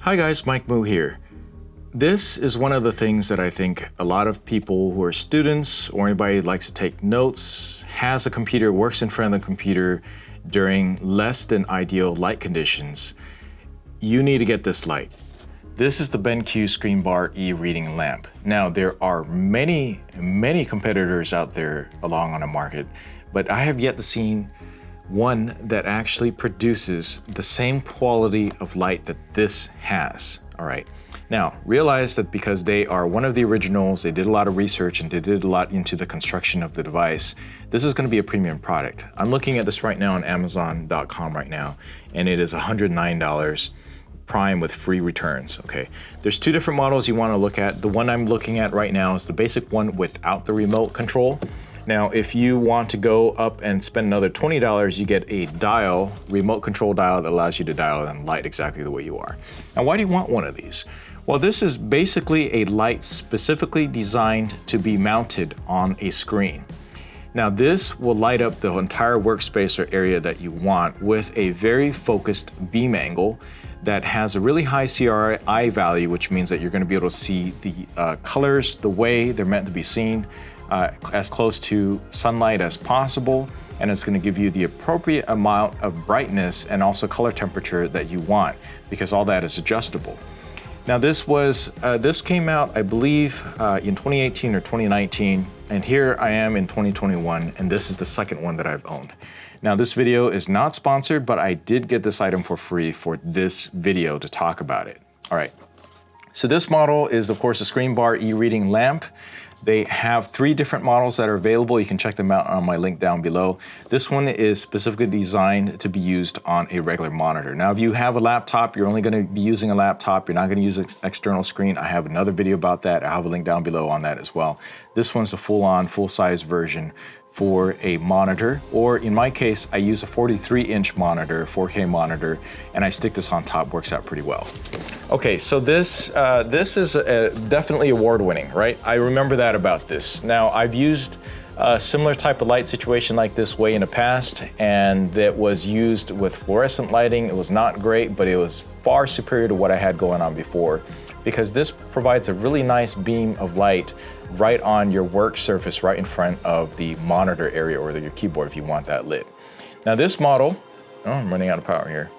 Hi guys, Mike Moo here. This is one of the things that I think a lot of people who are students or anybody who likes to take notes, has a computer, works in front of the computer during less than ideal light conditions, you need to get this light. This is the BenQ Screenbar e-reading lamp. Now there are many competitors out there along on the market, but I have yet to see one that actually produces the same quality of light that this has. All right. Now, realize that because they are one of the originals, they did a lot of research and they did a lot into the construction of the device, this is going to be a premium product. I'm looking at this right now on Amazon.com right now, and it is $109 Prime with free returns. Okay, there's two different models you want to look at. The one I'm looking at right now is the basic one without the remote control. Now, if you want to go up and spend another $20, you get a dial, remote control dial that allows you to dial and light exactly the way you are. Now, why do you want one of these? Well, this is basically a light specifically designed to be mounted on a screen. Now, this will light up the entire workspace or area that you want with a very focused beam angle that has a really high CRI value, which means that you're going to be able to see the colors the way they're meant to be seen, as close to sunlight as possible, and it's going to give you the appropriate amount of brightness and also color temperature that you want, because all that is adjustable. Now this came out, I believe, in 2018 or 2019, and here I am in 2021, and this is the second one that I've owned. Now this video is not sponsored, but I did get this item for free for this video to talk about it. All right, so this model is of course a Screenbar e-reading lamp. They have 3 different models that are available. You can check them out on my link down below. This one is specifically designed to be used on a regular monitor. Now, if you have a laptop, you're only going to be using a laptop. You're not going to use an external screen. I have another video about that. I have a link down below on that as well. This one's a full-on, full-size version for a monitor, or in my case, I use a 43-inch monitor, 4K monitor, and I stick this on top. Works out pretty well. Okay, so this is definitely award-winning, right? I remember that about this. Now, I've used a similar type of light situation like this way in the past, and that was used with fluorescent lighting. It was not great, but it was far superior to what I had going on before, because this provides a really nice beam of light right on your work surface, right in front of the monitor area or your keyboard if you want that lit. Now this model, oh, I'm running out of power here.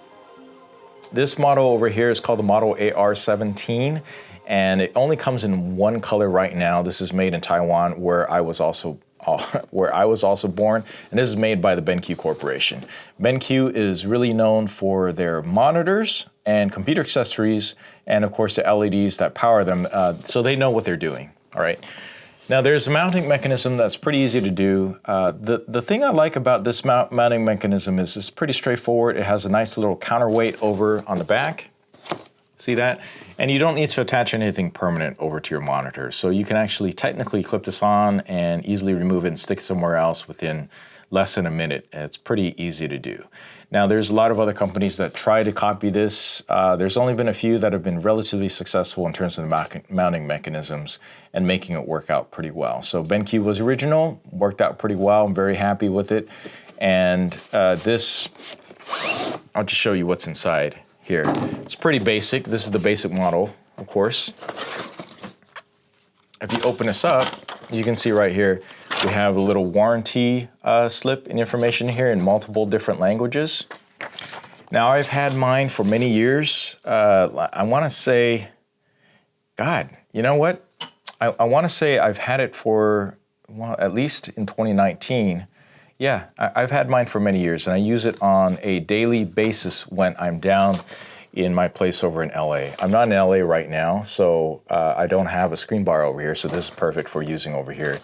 This model over here is called the Model AR17, and it only comes in one color right now. This is made in Taiwan, where I was also born, and this is made by the BenQ Corporation. BenQ is really known for their monitors and computer accessories, and of course the LEDs that power them, so they know what they're doing. All right. Now there's a mounting mechanism that's pretty easy to do. The thing I like about this mounting mechanism is it's pretty straightforward. It has a nice little counterweight over on the back. See that? And you don't need to attach anything permanent over to your monitor. So you can actually technically clip this on and easily remove it and stick it somewhere else within less than a minute. It's pretty easy to do. Now there's a lot of other companies that try to copy this. There's only been a few that have been relatively successful in terms of the mounting mechanisms and making it work out pretty well. So BenQ was original, worked out pretty well. I'm very happy with it. And this, I'll just show you what's inside here. It's pretty basic. This is the basic model, of course. If you open this up, you can see right here, we have a little warranty slip and information here in multiple different languages. Now, I've had mine for many years. I want to say, God, you know what? I want to say I've had it for, well, at least in 2019. Yeah, I've had mine for many years, and I use it on a daily basis when I'm down in my place over in LA. I'm not in LA right now, so I don't have a Screenbar over here, so this is perfect for using over here.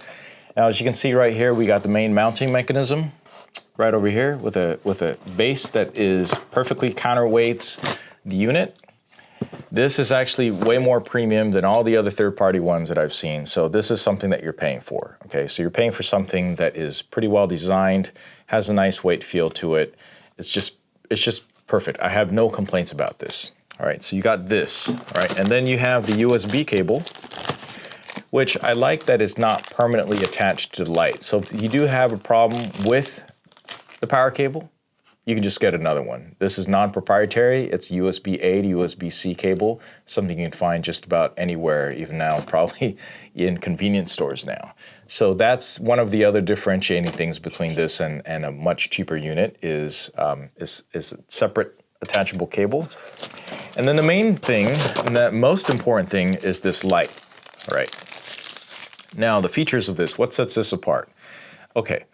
Now, as you can see right here, we got the main mounting mechanism right over here with a base that is perfectly counterweights the unit. This is actually way more premium than all the other third-party ones that I've seen. So this is something that you're paying for. Okay, so you're paying for something that is pretty well designed, has a nice weight feel to it. It's just perfect. I have no complaints about this. All right, so you got this, all right, and then you have the USB cable, which I like that it's not permanently attached to the light. So if you do have a problem with the power cable, you can just get another one. This is non-proprietary. It's USB-A to USB-C cable, something you can find just about anywhere, even now, probably in convenience stores now. So that's one of the other differentiating things between this and a much cheaper unit is a separate attachable cable. And then the main thing, and the most important thing, is this light, all right? Now, the features of this, what sets this apart? Okay.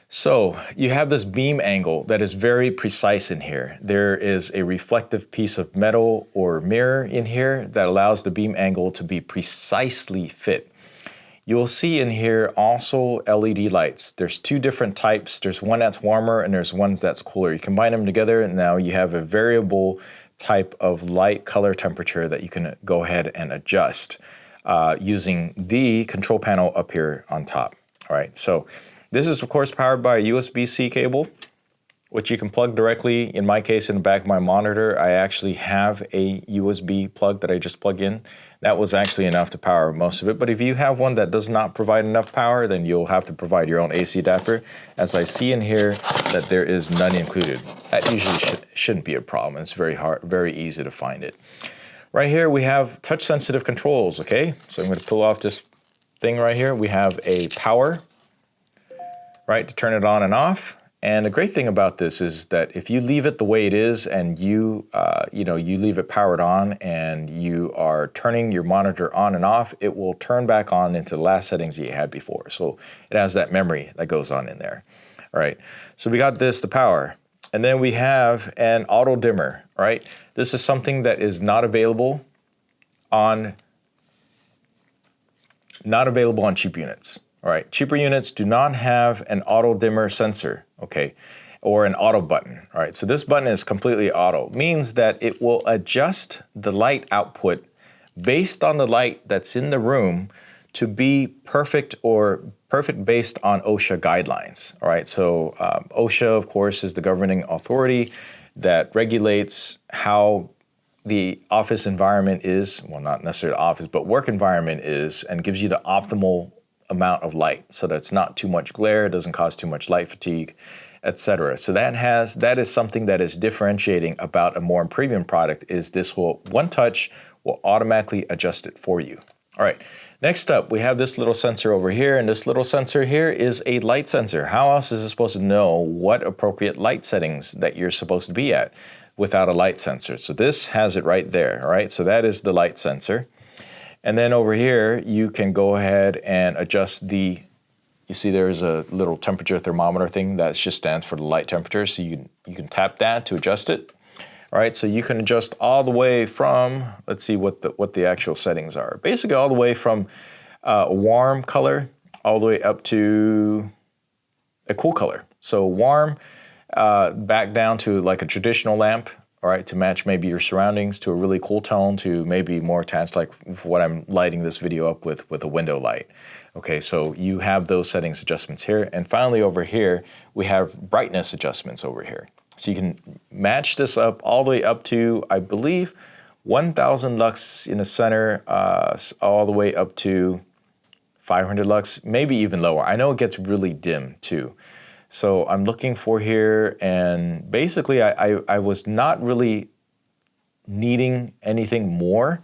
So you have this beam angle that is very precise in here. There is a reflective piece of metal or mirror in here that allows the beam angle to be precisely fit. You'll see in here also LED lights. There's two different types. There's one that's warmer and there's one that's cooler. You combine them together and now you have a variable type of light color temperature that you can go ahead and adjust using the control panel up here on top. All right, so this is, of course, powered by a USB-C cable, which you can plug directly. In my case, in the back of my monitor, I actually have a USB plug that I just plug in. That was actually enough to power most of it. But if you have one that does not provide enough power, then you'll have to provide your own AC adapter. As I see in here that there is none included. That usually shouldn't be a problem. It's very easy to find it. Right here, we have touch-sensitive controls, okay? So I'm going to pull off this thing right here. We have a power, right, to turn it on and off. And the great thing about this is that if you leave it the way it is and you leave it powered on and you are turning your monitor on and off, it will turn back on into the last settings that you had before. So it has that memory that goes on in there. All right, so we got this, the power. And then we have an auto dimmer, right? This is something that is not available on cheap units. All right, cheaper units do not have an auto dimmer sensor, okay, or an auto button. All right, so this button is completely auto. Means that it will adjust the light output based on the light that's in the room to be perfect based on OSHA guidelines. All right, so OSHA, of course, is the governing authority that regulates how the office environment is, well, not necessarily office, but work environment is, and gives you the optimal amount of light so that it's not too much glare, it doesn't cause too much light fatigue, etc. So that is something that is differentiating about a more premium product, is this one touch will automatically adjust it for you. All right, next up we have this little sensor over here, and this little sensor here is a light sensor. How else is it supposed to know what appropriate light settings that you're supposed to be at without a light sensor? So this has it right there, all right? So that is the light sensor. And then over here, you can go ahead and adjust you see there's a little temperature thermometer thing that just stands for the light temperature. So you can tap that to adjust it. All right, so you can adjust all the way from, let's see what the actual settings are. Basically all the way from a warm color all the way up to a cool color. So warm, back down to like a traditional lamp, all right, to match maybe your surroundings, to a really cool tone, to maybe more attached like what I'm lighting this video up with a window light. Okay, so you have those settings adjustments here. And finally over here, we have brightness adjustments over here. So you can match this up all the way up to, I believe, 1000 lux in the center, all the way up to 500 lux, maybe even lower. I know it gets really dim too. So I'm looking for here, and basically I was not really needing anything more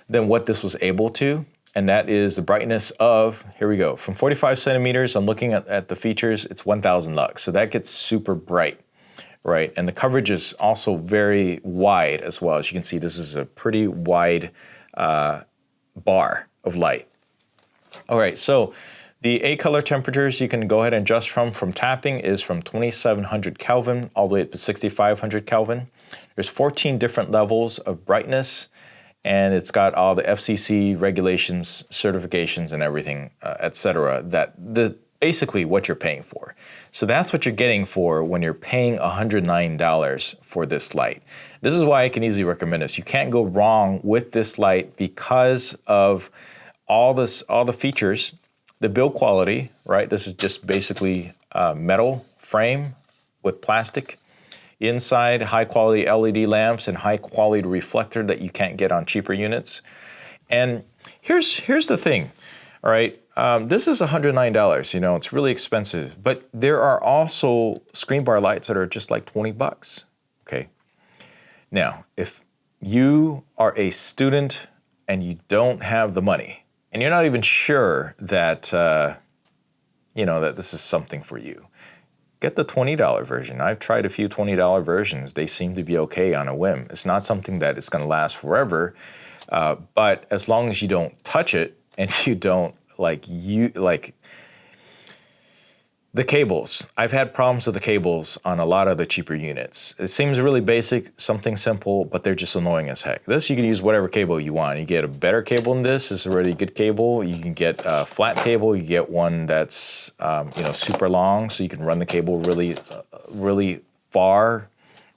than what this was able to, and that is the brightness of, here we go, from 45 centimeters, I'm looking at the features, it's 1000 lux. So that gets super bright, right? And the coverage is also very wide as well. As you can see, this is a pretty wide bar of light. All right, so the A color temperatures you can go ahead and adjust from tapping is from 2700 Kelvin all the way up to 6500 Kelvin. There's 14 different levels of brightness, and it's got all the FCC regulations, certifications, and everything, etc. Basically what you're paying for. So that's what you're getting for when you're paying $109 for this light. This is why I can easily recommend this. You can't go wrong with this light because of all the features. The build quality, right? This is just basically metal frame with plastic inside, high quality LED lamps and high quality reflector that you can't get on cheaper units. And here's the thing, all right? This is $109. You know, it's really expensive. But there are also Screenbar lights that are just like 20 bucks. Okay. Now, if you are a student and you don't have the money, and you're not even sure that, you know, that this is something for you, get the $20 version. I've tried a few $20 versions. They seem to be okay on a whim. It's not something that is going to last forever, but as long as you don't touch it and you don't like the cables. I've had problems with the cables on a lot of the cheaper units. It seems really basic, something simple, but they're just annoying as heck. This, you can use whatever cable you want. You get a better cable than this. It's a really good cable. You can get a flat cable. You get one that's you know, super long, so you can run the cable really far,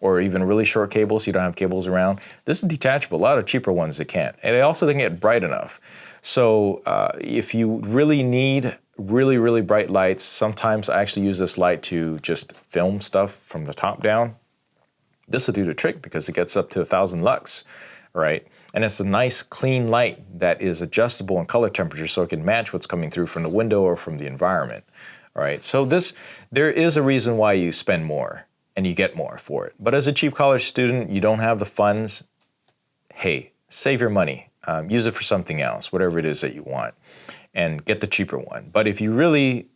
or even really short cables so you don't have cables around. This is detachable. A lot of cheaper ones, they can't. And it also doesn't get bright enough. So if you really need really bright lights, sometimes I actually use this light to just film stuff from the top down. This will do the trick because it gets up to 1,000 lux, right? And it's a nice clean light that is adjustable in color temperature so it can match what's coming through from the window or from the environment, all right? So there is a reason why you spend more and you get more for it. But as a cheap college student, you don't have the funds, hey, save your money. Use it for something else, whatever it is that you want, and get the cheaper one. But if you really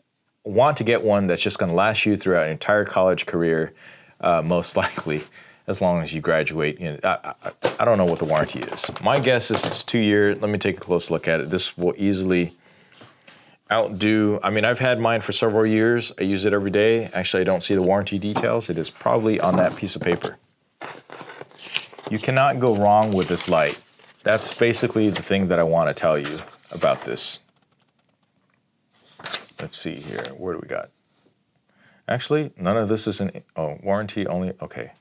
want to get one that's just going to last you throughout your entire college career, most likely, as long as you graduate, you know, I don't know what the warranty is. My guess is it's 2 years. Let me take a close look at it. This will easily outdo, I mean, I've had mine for several years. I use it every day. Actually, I don't see the warranty details. It is probably on that piece of paper. You cannot go wrong with this light. That's basically the thing that I want to tell you about this. Let's see here. Where do we got? Actually, none of this is warranty only. Okay.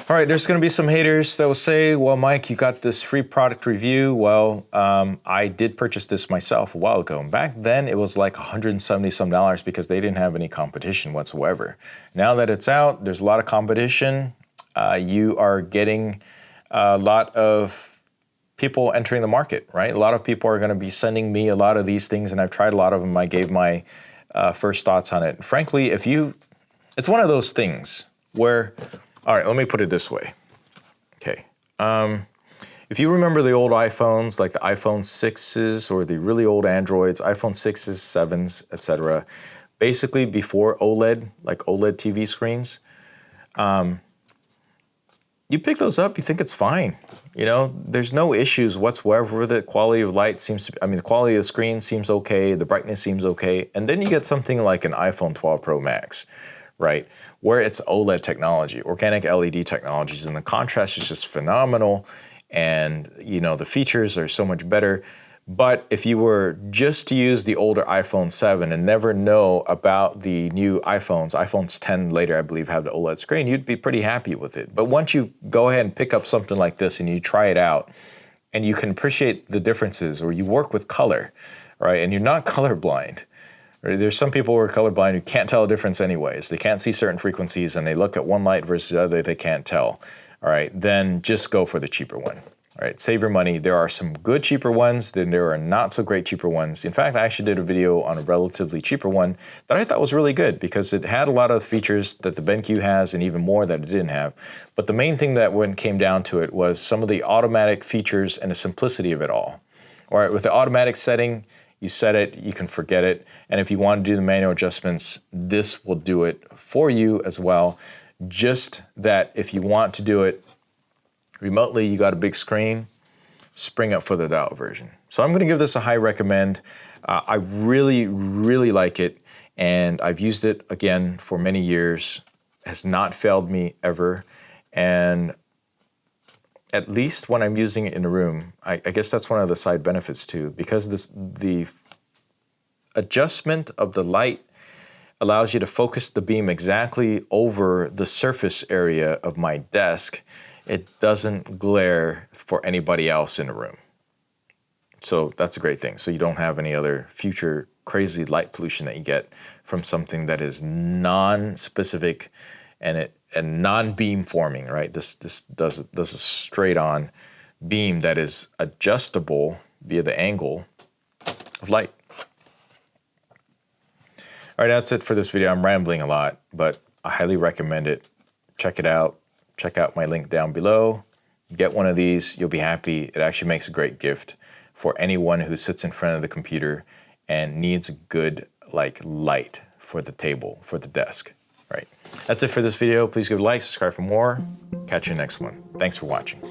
All right, there's going to be some haters that will say, well, Mike, you got this free product review. Well, I did purchase this myself a while ago. And back then, it was like $170 some because they didn't have any competition whatsoever. Now that it's out, there's a lot of competition. You are getting a lot of people entering the market, right? A lot of people are going to be sending me a lot of these things, and I've tried a lot of them. I gave my first thoughts on it. Frankly, it's one of those things where, all right, let me put it this way. Okay. If you remember the old iPhones, like the iPhone 6s or the really old Androids, iPhone 6s, 7s, etc., basically before OLED, like OLED TV screens, you pick those up, you think it's fine. You know, there's no issues whatsoever with it. Quality of light the quality of the screen seems okay, the brightness seems okay, and then you get something like an iPhone 12 Pro Max, right? Where it's OLED technology, organic LED technologies, and the contrast is just phenomenal, and you know, the features are so much better. But if you were just to use the older iPhone 7 and never know about the new iPhones 10 later, I believe, have the OLED screen, you'd be pretty happy with it. But once you go ahead and pick up something like this and you try it out, and you can appreciate the differences, or you work with color, right? And you're not colorblind. There's some people who are colorblind who can't tell a difference anyways. They can't see certain frequencies, and they look at one light versus the other, they can't tell. All right, then just go for the cheaper one. All right, save your money. There are some good cheaper ones, then there are not so great cheaper ones. In fact, I actually did a video on a relatively cheaper one that I thought was really good because it had a lot of features that the BenQ has and even more that it didn't have. But the main thing that when it came down to it was some of the automatic features and the simplicity of it all. All right, with the automatic setting, you set it, you can forget it. And if you want to do the manual adjustments, this will do it for you as well. Just that if you want to do it remotely, you got a big screen, spring up for the dial version. So I'm going to give this a high recommend. I really like it, and I've used it again for many years. Has not failed me ever, and at least when I'm using it in a room, I guess that's one of the side benefits too, because the adjustment of the light allows you to focus the beam exactly over the surface area of my desk. It doesn't glare for anybody else in the room. So that's a great thing. So you don't have any other future crazy light pollution that you get from something that is non-specific and non-beam forming, right? This does a straight on beam that is adjustable via the angle of light. All right, that's it for this video. I'm rambling a lot, but I highly recommend it. Check it out. Check out my link down below. Get one of these. You'll be happy. It actually makes a great gift for anyone who sits in front of the computer and needs a good light for the table, for the desk. Right. That's it for this video. Please give a like, subscribe for more. Catch you next one. Thanks for watching.